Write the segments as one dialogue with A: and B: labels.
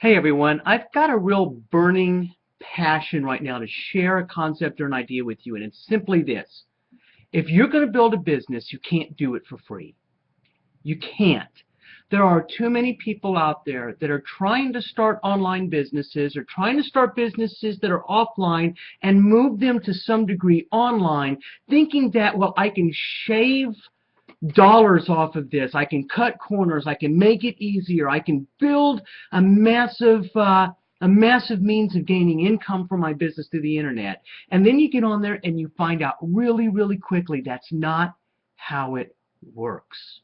A: Hey everyone, I've got a real burning passion right now to share a concept or an idea with you, and it's simply this. If you're going to build a business, you can't do it for free. You can't. There are too many people out there that are trying to start online businesses or trying to start businesses that are offline and move them to some degree online, thinking that, well, I can shave dollars off of this. I can cut corners. I can make it easier. I can build a massive means of gaining income from my business through the internet. And then you get on there and you find out really, really quickly that's not how it works.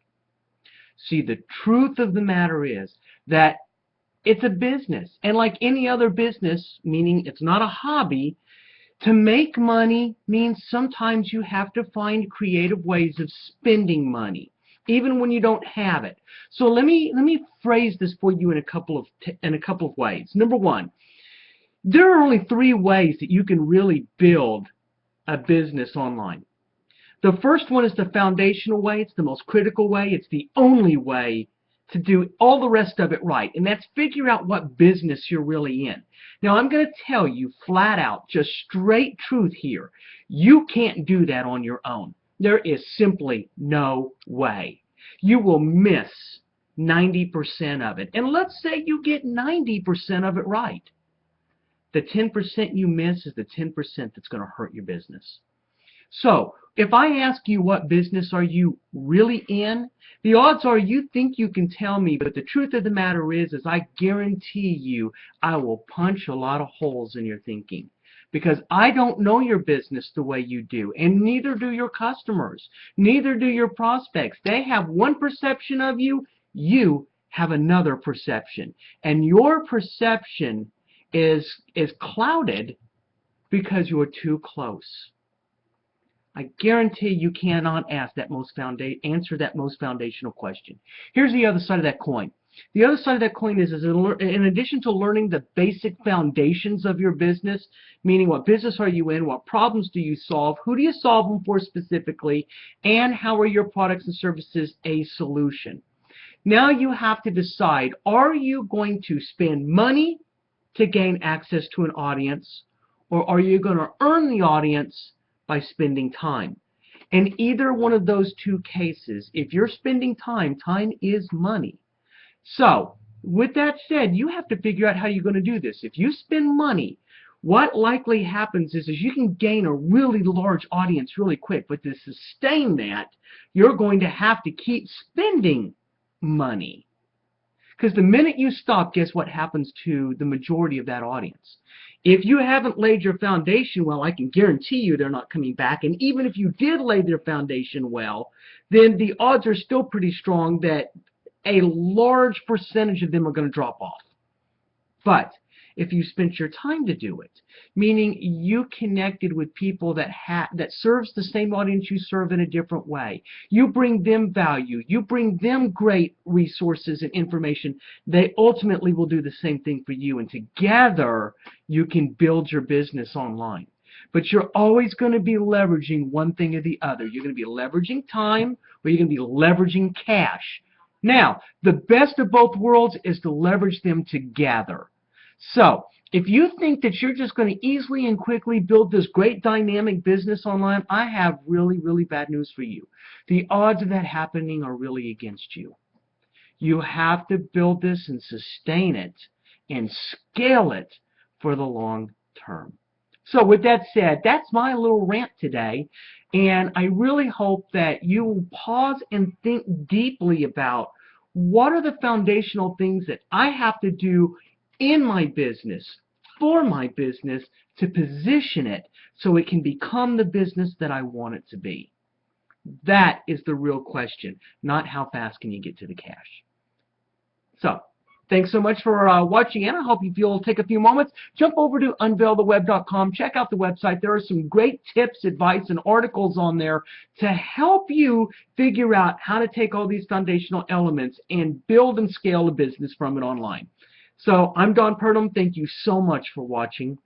A: See, the truth of the matter is that it's a business. And like any other business, meaning it's not a hobby, to make money means sometimes you have to find creative ways of spending money, even when you don't have it. So let me phrase this for you in a couple of ways. Number one, there are only three ways that you can really build a business online. The first one is the foundational way. It's the most critical way. It's the only way to do all the rest of it right, and that's figure out what business you're really in. Now, I'm going to tell you flat out, just straight truth here, you can't do that on your own. There is simply no way. You will miss 90% of it, and let's say you get 90% of it right. The 10% you miss is the 10% that's going to hurt your business. So, if I ask you what business are you really in, the odds are you think you can tell me, but the truth of the matter is I guarantee you I will punch a lot of holes in your thinking. Because I don't know your business the way you do, and neither do your customers, neither do your prospects. They have one perception of you, you have another perception. And your perception is clouded because you're too close. I guarantee you cannot answer that most foundational question. Here's the other side of that coin. The other side of that coin is in addition to learning the basic foundations of your business, meaning what business are you in, what problems do you solve, who do you solve them for specifically, and how are your products and services a solution. Now you have to decide, are you going to spend money to gain access to an audience, or are you going to earn the audience by spending time? In either one of those two cases, if you're spending time, time is money. So, with that said, you have to figure out how you're going to do this. If you spend money, what likely happens is you can gain a really large audience really quick, but to sustain that, you're going to have to keep spending money. Because the minute you stop, guess what happens to the majority of that audience? If you haven't laid your foundation well, I can guarantee you they're not coming back. And even if you did lay their foundation well, then the odds are still pretty strong that a large percentage of them are going to drop off. But if you spent your time to do it, meaning you connected with people that serves the same audience you serve in a different way, you bring them value, you bring them great resources and information, they ultimately will do the same thing for you, and together you can build your business online. But you're always going to be leveraging one thing or the other. You're going to be leveraging time, or you're going to be leveraging cash. Now, the best of both worlds is to leverage them together. So, if you think that you're just going to easily and quickly build this great dynamic business online, I have really, really bad news for you. The odds of that happening are really against you. You have to build this and sustain it and scale it for the long term. So with that said, that's my little rant today, and I really hope that you will pause and think deeply about what are the foundational things that I have to do in my business, for my business, to position it so it can become the business that I want it to be. That is the real question, not how fast can you get to the cash. So, thanks so much for watching, and I hope you'll take a few moments. Jump over to unveiltheweb.com. Check out the website. There are some great tips, advice, and articles on there to help you figure out how to take all these foundational elements and build and scale a business from it online. So I'm Don Purdom. Thank you so much for watching.